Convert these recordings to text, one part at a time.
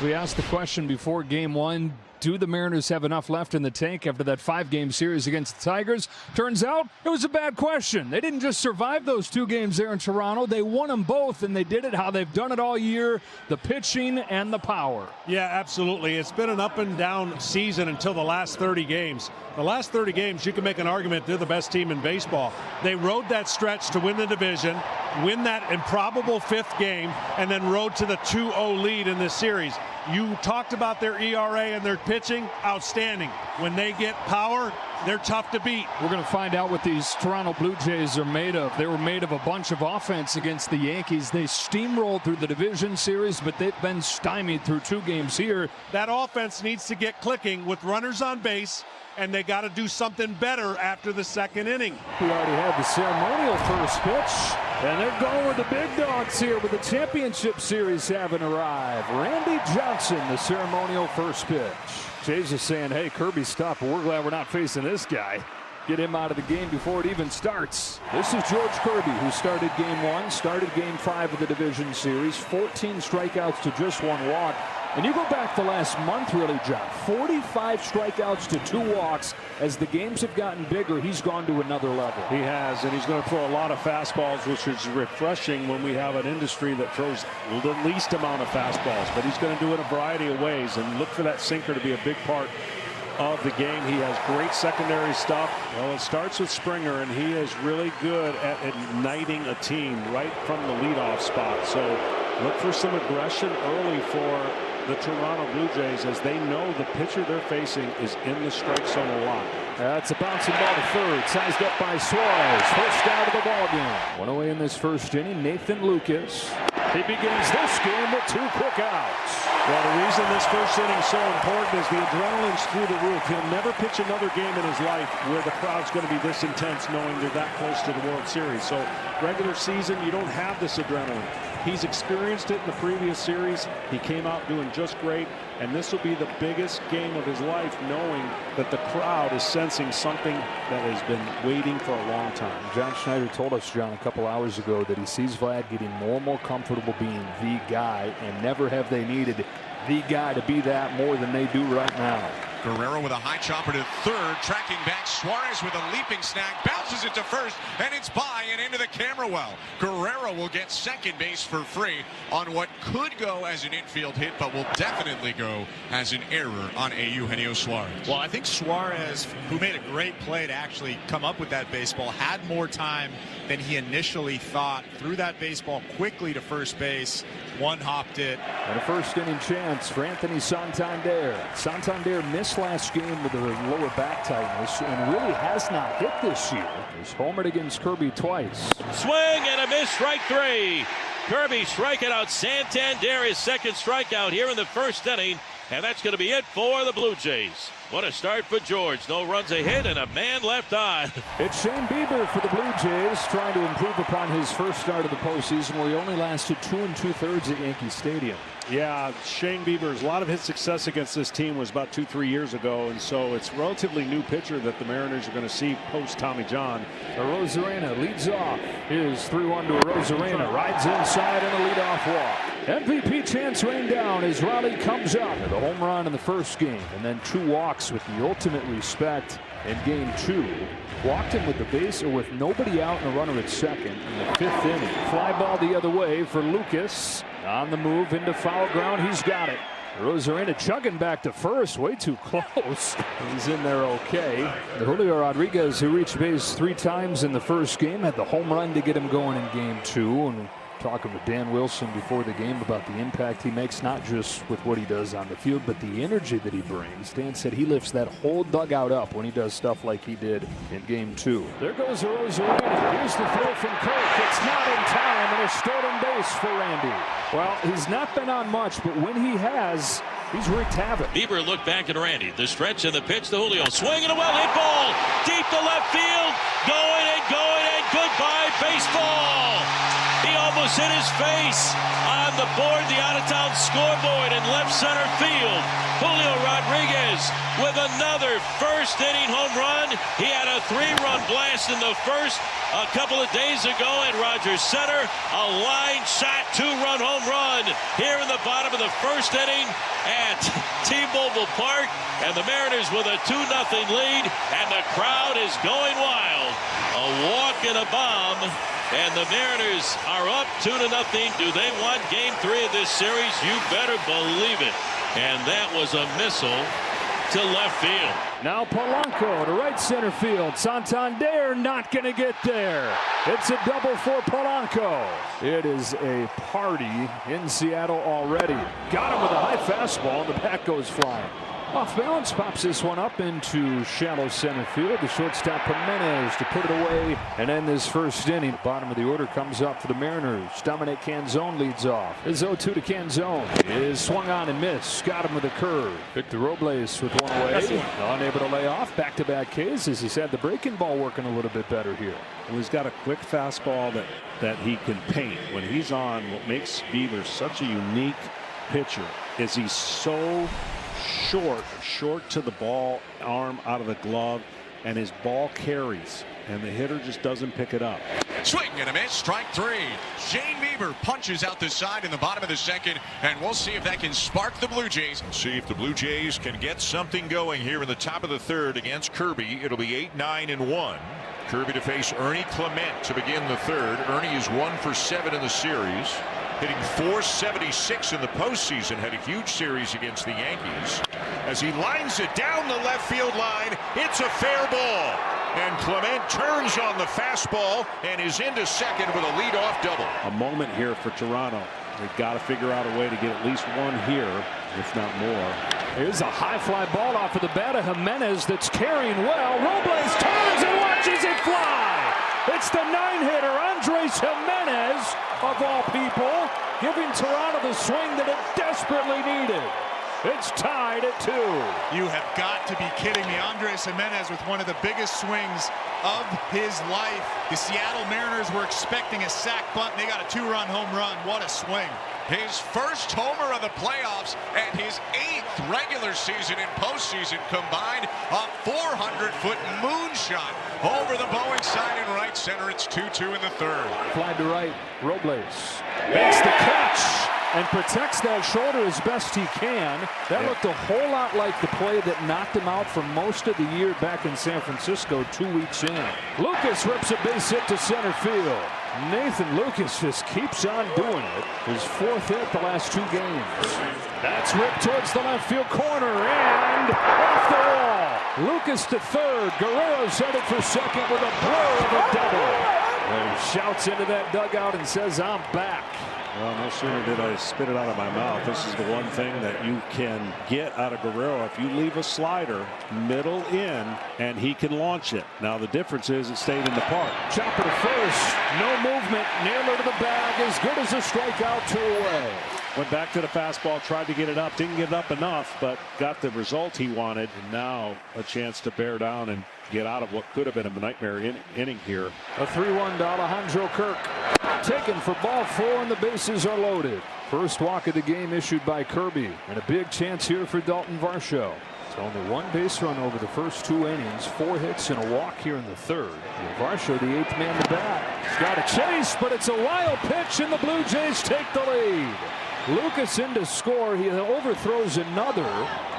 We asked the question before game one, do the Mariners have enough left in the tank after that 5-game series against the Tigers? Turns out it was a bad question. They didn't just survive those 2 games there in Toronto. They won them both, and they did it how they've done it all year, the pitching and the power. Yeah, absolutely. It's been an up and down season until the last 30 games. The last 30 games, you can make an argument they're the best team in baseball. They rode that stretch to win the division, win that improbable 5th game, and then rode to the 2-0 lead in this series. You talked about their ERA and their pitching, outstanding. When they get power, they're tough to beat. We're going to find out what these Toronto Blue Jays are made of. They were made of a bunch of offense against the Yankees. They steamrolled through the division series, but they've been stymied through 2 games here. That offense needs to get clicking with runners on base, and they got to do something better after the 2nd inning. We already had the ceremonial first pitch, and they're going with the big dogs here with the championship series having arrived. Randy Johnson, the ceremonial first pitch. Jays is saying, hey, Kirby's tough, but we're glad we're not facing this guy. Get him out of the game before it even starts. This is George Kirby, who started game 1, started game 5 of the division series, 14 strikeouts to just 1 walk. And you go back the last month, really, John, 45 strikeouts to 2 walks. As the games have gotten bigger, he's gone to another level. He has, and he's going to throw a lot of fastballs, which is refreshing when we have an industry that throws the least amount of fastballs. But he's going to do it a variety of ways, and look for that sinker to be a big part of the game. He has great secondary stuff. Well, it starts with Springer, and he is really good at igniting a team right from the leadoff spot. So look for some aggression early for the Toronto Blue Jays, as they know the pitcher they're facing is in the strike zone a lot. That's a bouncing ball to third, sized up by Suarez. First out of the ball game. 1 away in this first inning. Nathan Lucas. He begins this game with 2 quick outs. Well, the reason this first inning is so important is the adrenaline's through the roof. He'll never pitch another game in his life where the crowd's going to be this intense, knowing they're that close to the World Series. So regular season, you don't have this adrenaline. He's experienced it in the previous series. He came out doing just great, and this will be the biggest game of his life, knowing that the crowd is sensing something that has been waiting for a long time. John Schneider told us, John, a couple hours ago that he sees Vlad getting more and more comfortable being the guy, and never have they needed the guy to be that more than they do right now. Guerrero with a high chopper to third, tracking back. Suarez with a leaping snag, bounces it to first, and it's by and into the camera well. Guerrero will get second base for free on what could go as an infield hit, but will definitely go as an error on Eugenio Suarez. Well, I think Suarez, who made a great play to actually come up with that baseball, had more time than he initially thought. Threw that baseball quickly to first base, one-hopped it. And a first inning chance for Anthony Santander. Santander missed last game with a lower back tightness and really has not hit this year. He's homered against Kirby twice. Swing and a miss, strike 3. Kirby striking out Santander, his 2nd strikeout here in the first inning, and that's going to be it for the Blue Jays. What a start for George. No runs a hit and a man left on. It's Shane Bieber for the Blue Jays, trying to improve upon his first start of the postseason, where he only lasted 2 2/3 at Yankee Stadium. Yeah, Shane Bieber's, a lot of his success against this team was about 2-3 years ago, and so it's a relatively new pitcher that the Mariners are going to see post Tommy John. Arozarena leads off. Here's 3-1 to Arozarena. Rides inside and a leadoff walk. MVP chance rained down as Raleigh comes up with a home run in the first game, and then 2 walks with the ultimate respect in game 2. Walked him with the base, or with nobody out and a runner at second in the 5th inning. Fly ball the other way for Lucas. On the move into foul ground. He's got it. Arozarena chugging back to first. Way too close. He's in there okay. Julio Rodriguez, who reached base 3 times in the first game, had the home run to get him going in game 2. And talking with Dan Wilson before the game about the impact he makes, not just with what he does on the field, but the energy that he brings. Dan said he lifts that whole dugout up when he does stuff like he did in game 2. There goes Arozarena. Here's the throw from Kirk. It's not in time, and a stolen base for Randy. Well, he's not been on much, but when he has, he's wreaked havoc. Bieber looked back at Randy. The stretch and the pitch to Julio. Swinging a well-hit ball. Deep to left field. Going and goodbye baseball. He almost hit his face on the board, the out-of-town scoreboard in left center field. Julio Rodriguez Lewis with another first inning home run. He had a 3-run blast in the first a couple of days ago at Rogers Center. A line shot 2-run home run here in the bottom of the first inning at T-Mobile Park. And the Mariners with a 2-0 lead. And the crowd is going wild. A walk and a bomb. And the Mariners are up 2-0. Do they want game 3 of this series? You better believe it. And that was a missile to left field. Now Polanco to right center field. Santander not going to get there. It's a double for Polanco. It is a party in Seattle already. Got him with a high fastball, and the bat goes flying. Off balance, pops this one up into shallow center field. The shortstop Jimenez to put it away and end this first inning. Bottom of the order comes up for the Mariners. Dominic Canzone leads off. His 0-2 to Canzone is swung on and missed. Got him with a curve. Victor Robles with one away. Unable to lay off. Back-to-back Ks as he's had the breaking ball working a little bit better here. Well, he's got a quick fastball that he can paint. When he's on, what makes Bieber such a unique pitcher is he's so short to the ball, arm out of the glove, and his ball carries, and the hitter just doesn't pick it up. Swing and a miss, strike 3. Shane Bieber punches out the side in the bottom of the second, and we'll see if that can spark the Blue Jays. See if the Blue Jays can get something going here in the top of the third against Kirby. It'll be 8-9-1. Kirby to face Ernie Clement to begin the third. Ernie is 1 for 7 in the series, hitting .476 in the postseason. Had a huge series against the Yankees. As he lines it down the left field line, it's a fair ball. And Clement turns on the fastball and is into second with a leadoff double. A moment here for Toronto. They've got to figure out a way to get at least one here, if not more. Here's a high fly ball off of the bat of Jimenez that's carrying well. Robles turns and watches it fly. It's the 9-hitter Andres Jimenez, of all people, giving Toronto the swing that it desperately needed. It's tied at 2. You have got to be kidding me. Andres Jimenez with one of the biggest swings of his life. The Seattle Mariners were expecting a sac bunt, and they got a 2-run home run. What a swing. His first homer of the playoffs and his 8th regular season and postseason combined. A 400-foot moonshot over the Boeing side in right center. It's 2-2 in the third. Fly to right. Robles makes the catch and protects that shoulder as best he can. That looked a whole lot like the play that knocked him out for most of the year back in San Francisco 2 weeks in. Lucas rips a base hit to center field. Nathan Lucas just keeps on doing it. His 4th hit the last 2 games. That's ripped towards the left field corner and off the wall. Lucas to third. Guerrero's headed for second with a blow of a double. And he shouts into that dugout and says, "I'm back." Well, no sooner did I spit it out of my mouth. This is the one thing that you can get out of Guerrero. If you leave a slider middle in, and he can launch it. Now the difference is it stayed in the park. Chopper to first. No movement. Naylor to the bag. As good as a strikeout, 2 away. Went back to the fastball, tried to get it up. Didn't get it up enough, but got the result he wanted. And now a chance to bear down and get out of what could have been a nightmare inning here. A 3-1 to Alejandro Kirk. Taken for ball 4 and the bases are loaded. First walk of the game issued by Kirby, and a big chance here for Dalton Varsho. It's only 1 base run over the first 2 innings, 4 hits and a walk here in the third. And Varsho, the 8th man to bat. He's got a chase, but it's a wild pitch and the Blue Jays take the lead. Lucas in to score. He overthrows another,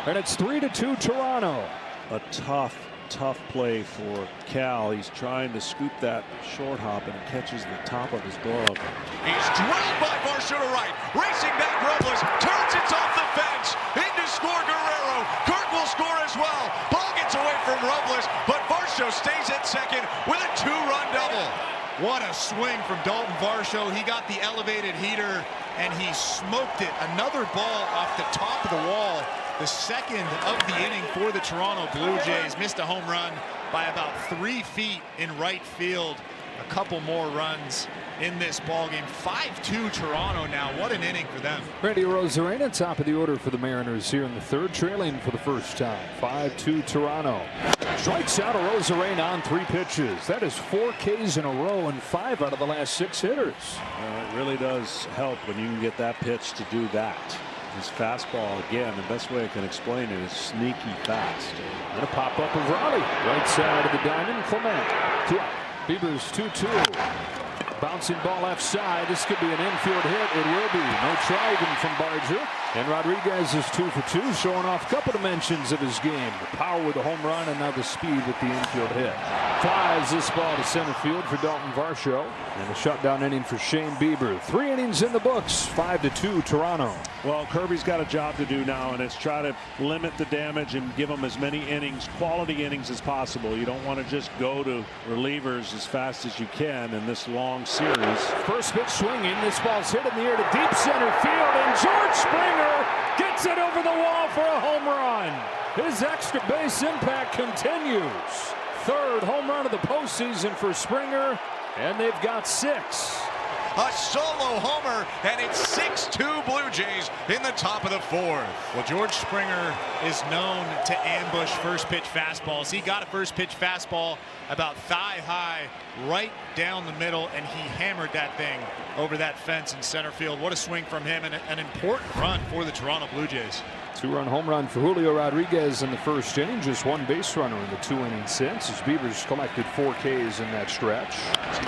and it's 3-2 Toronto. A tough play for Cal. He's trying to scoop that short hop, and it catches the top of his glove. He's drilled by Varsho to right. Racing back Robles. Turns it off the fence. In to score Guerrero. Kirk will score as well. Ball gets away from Robles, but Varsho stays at second with a 2-run double. What a swing from Dalton Varsho. He got the elevated heater, and he smoked it. Another ball off the top of the wall. The second of the inning for the Toronto Blue Jays. Missed a home run by about 3 feet in right field. A couple more runs in this ballgame. 5-2 Toronto now. What an inning for them. Randy Arozarena, top of the order for the Mariners here in the third, trailing for the first time. 5-2 Toronto. Strikes out Arozarena on 3 pitches. That is 4 Ks in a row and 5 out of the last 6 hitters. It really does help when you can get that pitch to do that. His fastball, again, the best way I can explain it is sneaky fast. And a pop up of Raleigh. Right side of the diamond. Clement. Bieber's 2-2. Bouncing ball left side. This could be an infield hit. It will be. No try even from Barger. And Rodriguez is 2 for 2, showing off a couple dimensions of his game. The power with the home run and now the speed with the infield hit. Flies this ball to center field for Dalton Varsho. And a shutdown inning for Shane Bieber. 3 innings in the books. 5-2 Toronto. Well, Kirby's got a job to do now, and it's try to limit the damage and give them as many innings, quality innings as possible. You don't want to just go to relievers as fast as you can in this long series. First pitch swinging. This ball's hit in the air to deep center field, and George Springer gets it over the wall for a home run. His extra base impact continues. Third home run of the postseason for Springer, and they've got 6. A solo homer, and it's 6-2 Blue Jays in the top of the 4th. Well, George Springer is known to ambush first pitch fastballs. He got a first pitch fastball about thigh high right down the middle, and he hammered that thing over that fence in center field. What a swing from him, and an important run for the Toronto Blue Jays. 2-run home run for Julio Rodriguez in the first inning. Just 1 base runner in the 2 innings since, as Bieber's collected 4 Ks in that stretch.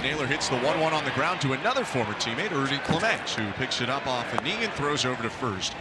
Naylor hits the 1-1 on the ground to another former teammate, Ernie Clement, who picks it up off a knee and throws over to first.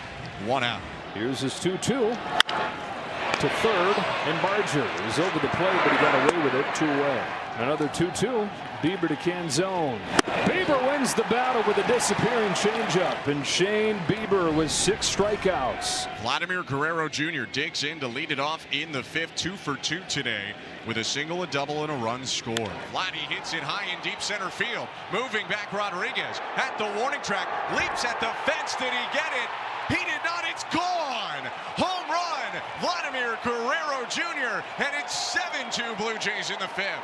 1 out. Here's his 2-2 to third, and Barger is over the plate, but he got away with it 2 away. Another 2-2. Bieber to Canzone. Bieber wins the battle with a disappearing changeup, and Shane Bieber with 6 strikeouts. Vladimir Guerrero Jr. digs in to lead it off in the 5th, 2 for 2 today, with a single, a double, and a run scored. Vladdy hits it high in deep center field. Moving back, Rodriguez at the warning track, leaps at the fence. Did he get it? He did not. It's gone. Home run, Vladimir Guerrero Jr., and it's 7-2 Blue Jays in the 5th.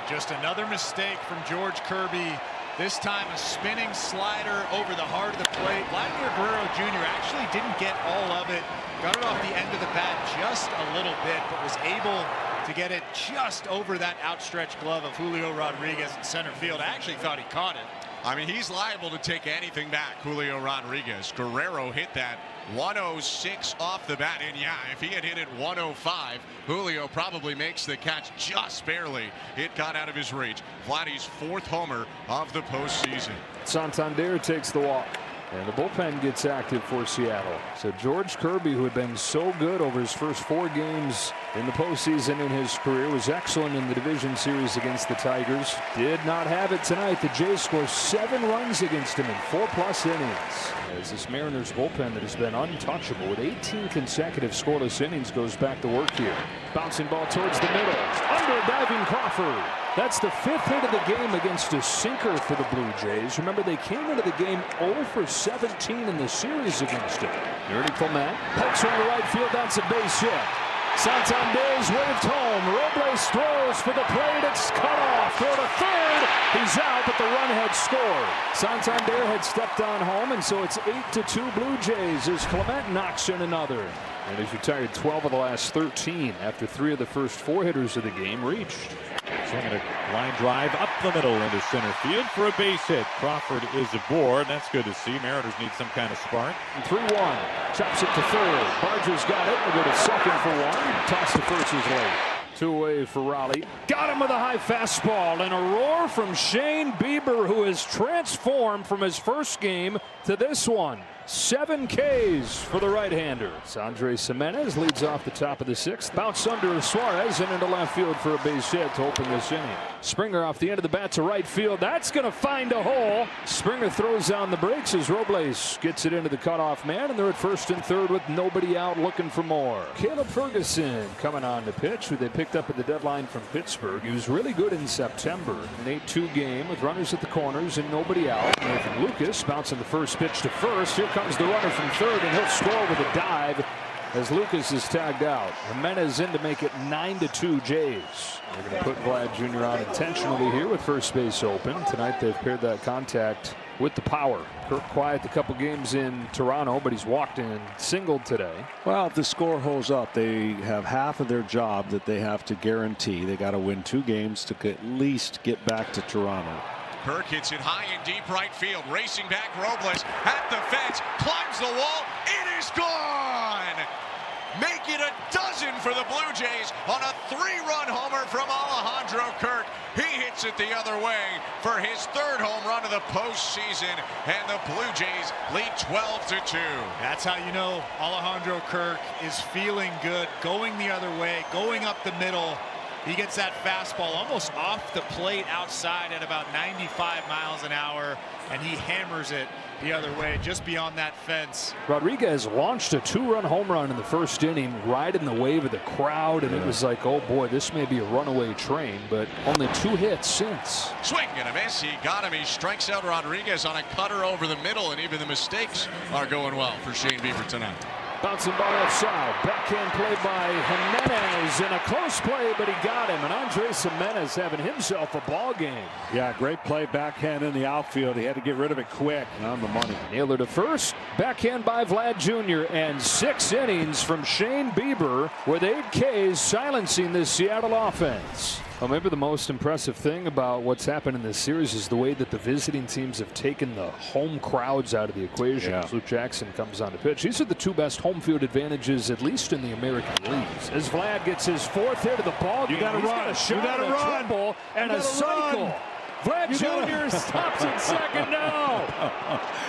Just another mistake from George Kirby. This time a spinning slider over the heart of the plate. Vladimir Guerrero Jr. actually didn't get all of it. Got it off the end of the bat just a little bit, but was able to get it just over that outstretched glove of Julio Rodriguez in center field. I actually thought he caught it. I mean, he's liable to take anything back, Julio Rodriguez. Guerrero hit that 106 off the bat, and yeah, if he had hit it 105, Julio probably makes the catch just barely. It got out of his reach. Vladdy's 4th homer of the postseason. Santander takes the walk, and the bullpen gets active for Seattle. So George Kirby, who had been so good over his first 4 games in the postseason in his career, was excellent in the division series against the Tigers. Did not have it tonight. The Jays score 7 runs against him in 4+ innings. As this Mariners bullpen that has been untouchable with 18 consecutive scoreless innings goes back to work here. Bouncing ball towards the middle. Under diving Crawford. That's the 5th hit of the game against a sinker for the Blue Jays. Remember, they came into the game 0 for 17 in the series against him. Ernie Clement pokes her in the right field. That's a base hit. Santander's waved home. Robles throws for the plate. It's cut off. Throw to third. He's out, but the run had scored. Santander had stepped on home, and so it's 8-2 Blue Jays as Clement knocks in another. And he's retired 12 of the last 13 after 3 of the first 4 hitters of the game reached. Swinging a line drive up the middle into center field for a base hit. Crawford is aboard. That's good to see. Mariners need some kind of spark. 3-1. Chops it to third. Barger's got it. We'll go to second for 1. Toss to first is late. 2 away for Raleigh. Got him with a high fastball, and a roar from Shane Bieber, who has transformed from his first game to this one. 7 Ks for the right-hander. Andres Jimenez leads off the top of the 6th. Bounce under Suarez and into left field for a base hit to open this inning. Springer off the end of the bat to right field. That's going to find a hole. Springer throws on the brakes as Robles gets it into the cutoff man, and they're at first and third with nobody out looking for more. Caleb Ferguson coming on to pitch, who they picked up at the deadline from Pittsburgh. He was really good in September. An 8-2 game with runners at the corners and nobody out. Nathan Lucas bouncing the first pitch to first. Here comes the runner from third, and he'll score with a dive as Lucas is tagged out. Jimenez in to make it 9-2 Jays. They're going to put Vlad Jr. on intentionally here with first base open. Tonight they've paired that contact with the power. Kirk quiet the couple games in Toronto, but he's walked in singled today. Well, if the score holds up, they have half of their job that they have to guarantee. They got to win 2 games to at least get back to Toronto. Kirk hits it high in deep right field. Racing back, Robles at the fence, climbs the wall, is gone. Make it a dozen for the Blue Jays on a 3-run homer from Alejandro Kirk. He hits it the other way for his 3rd home run of the postseason, and the Blue Jays lead 12-2. That's how you know Alejandro Kirk is feeling good, going the other way, going up the middle. He gets that fastball almost off the plate outside at about 95 miles an hour, and he hammers it the other way just beyond that fence. Rodriguez launched a 2-run home run in the first inning, riding the wave of the crowd, and it was like, oh boy, this may be a runaway train, but only 2 hits since. Swing and a miss. He got him. He strikes out Rodriguez on a cutter over the middle, and even the mistakes are going well for Shane Bieber tonight. Bouncing ball outside. Backhand play by Jimenez in a close play, but he got him. And Andres Jimenez having himself a ball game. Yeah, great play backhand in the outfield. He had to get rid of it quick and on the money. Nailed to first. Backhand by Vlad Jr. and 6 innings from Shane Bieber with 8 Ks silencing this Seattle offense. Well, maybe the most impressive thing about what's happened in this series is the way that the visiting teams have taken the home crowds out of the equation. Yeah. Luke Jackson comes on to pitch. These are the 2 best home field advantages, at least in the American leagues. As Vlad gets his 4th hit of the ball game, You gotta he's run. got a shot You gotta and a run. triple and You a gotta cycle. run. Vlad You gotta- Jr. stops at second now.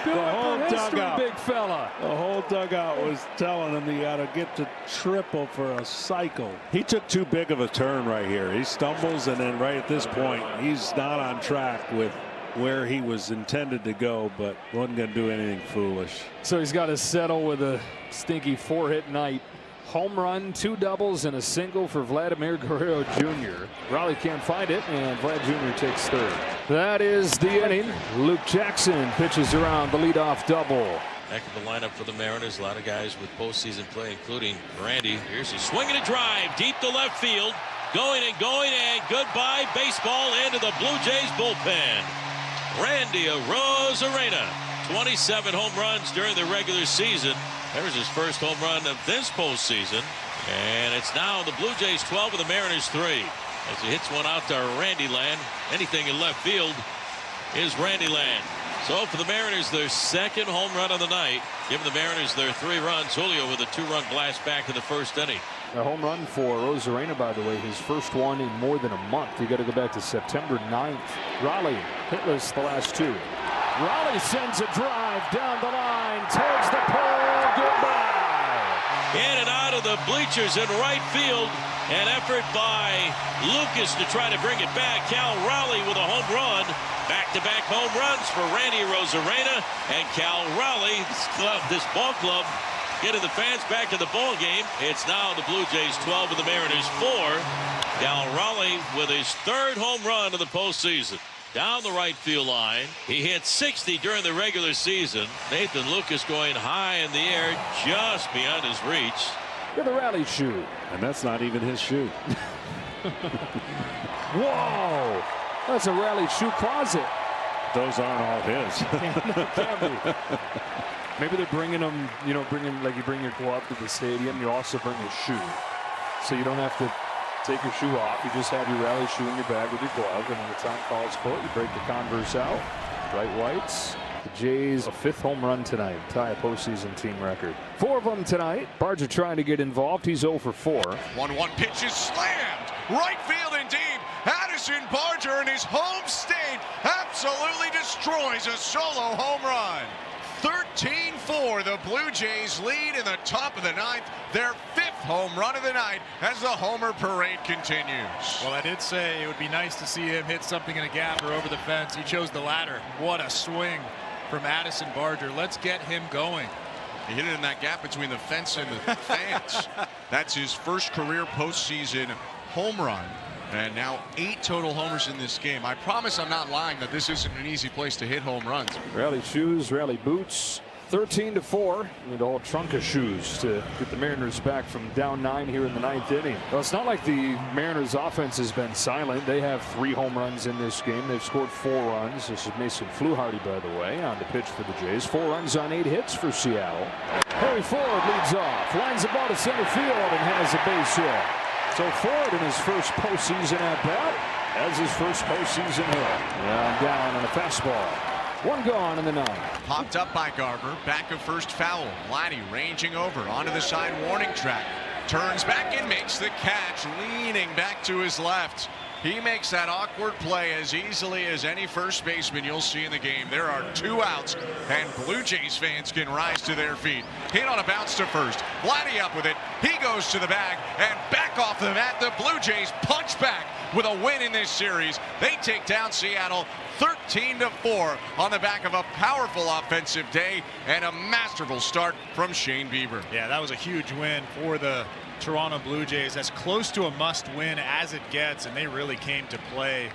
The whole history, dugout. big fella. The whole dugout was telling him he ought to get to triple for a cycle. He took too big of a turn right here. He stumbles, and then right at this point, he's not on track with where he was intended to go, but wasn't going to do anything foolish. So he's got to settle with a stinky 4-hit night. Home run, 2 doubles, and a single for Vladimir Guerrero Jr. Raleigh can't find it, and Vlad Jr. takes 3rd. That is the inning. Luke Jackson pitches around the leadoff double. Heck of a lineup for the Mariners. A lot of guys with postseason play, including Randy. Here's a swing and a drive deep to left field. Going and goodbye baseball into the Blue Jays bullpen. Randy Arozarena, 27 home runs during the regular season. There's his first home run of this postseason. And it's now the Blue Jays 12 and the Mariners 3. As he hits one out to Randy Land. Anything in left field is Randy Land. So for the Mariners, their 2nd home run of the night, giving the Mariners their 3 runs. Julio with a 2-run blast back to the first inning. A home run for Arozarena, by the way, his first one in more than a month. You got to go back to September 9th. Raleigh hitless the last 2. Raleigh sends a drive down the line towards the pole. Goodbye. In and out of the bleachers in right field. An effort by Lucas to try to bring it back. Cal Raleigh with a home run. Back-to-back home runs for Randy Arozarena and Cal Raleigh. This ball club getting the fans back to the ball game. It's now the Blue Jays 12 and the Mariners 4. Cal Raleigh with his 3rd home run of the postseason. Down the right field line. He hit 60 during the regular season. Nathan Lucas going high in the air just beyond his reach. With a Raleigh shoe. And that's not even his shoe. Whoa. That's a Raleigh shoe closet. Those aren't all his. Can be. Maybe they're bringing them, like you bring your glove to the stadium, you also bring a shoe. So you don't have to take your shoe off. You just have your Raleigh shoe in your bag with your glove, and when the time calls for it, you break the Converse out. Bright whites. The Jays, a 5th home run tonight, tie a postseason team record. 4 of them tonight. Barger trying to get involved. He's 0 for 4. 1-1 pitch is slammed. Right field and deep. Addison Barger in his home state absolutely destroys a solo home run. 13-4, the Blue Jays lead in the top of the 9th. Their 5th home run of the night as the homer parade continues. Well, I did say it would be nice to see him hit something in a gap or over the fence. He chose the latter. What a swing from Addison Barger. Let's get him going. He hit it in that gap between the fence and the fans. That's his first career postseason home run. And now 8 total homers in this game. I promise I'm not lying that this isn't an easy place to hit home runs. Raleigh shoes, Raleigh boots. 13-4. Need a whole trunk of shoes to get the Mariners back from down 9 here in the 9th inning. Well, it's not like the Mariners offense has been silent. They have 3 home runs in this game. They've scored 4 runs. This is Mason Fluharty, by the way, on the pitch for the Jays. 4 runs on 8 hits for Seattle. Harry Ford leads off, lines the ball to center field and has a base hit. So Ford in his first postseason at bat has his first postseason hit. And down on a fastball. One gone in the 9th. Popped up by Garver. Back of first foul. Vladdy ranging over onto the side warning track. Turns back and makes the catch, leaning back to his left. He makes that awkward play as easily as any first baseman you'll see in the game. There are 2 outs, and Blue Jays fans can rise to their feet. Hit on a bounce to first. Vladdy up with it. He goes to the bag and back off the mat. The Blue Jays punch back with a win in this series. They take down Seattle 13-4 on the back of a powerful offensive day and a masterful start from Shane Bieber. Yeah, that was a huge win for the Toronto Blue Jays. As close to a must-win as it gets, and they really came to play.